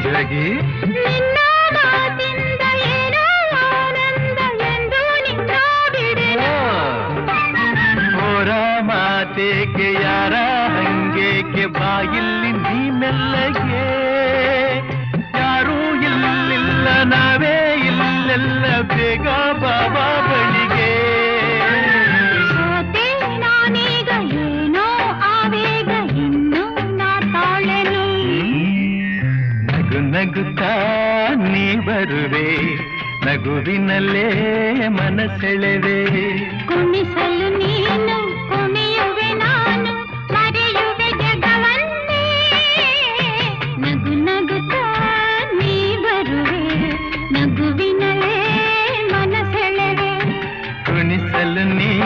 ಮದುವೆಗೆ ನಿನ್ನ ಮಾತಿಂದ ಏನೋ ಆನಂದ ಎಂದು ನಿನ್ನ ಬಿಡೆ ಹೋರ ಮಾತೇಕೆ ಯಾರ ಹಂಗೇಕೆ ಬಾಯಿಲ್ಲಿ ನೀ ಮೆಲ್ಲಗೆ ಯಾರೂ ಇಲ್ಲಿಲ್ಲ ನಾವೇ ಇಲ್ಲೆಲ್ಲ ಬೇಗ ಬಾಬಾ ಬಳಿಗೆ ಸೋತೆ ನಾನೀಗ ಏನೋ ಆವೇಗ ಇನ್ನು ನಾ ತಾಳೆನು ನಗು ನಗುತ್ತಾ ನೀ ಬರುವೆ ನಗುವಿನಲ್ಲೇ ಮನಸೆಳೆವೆ ಕುಣಿಸ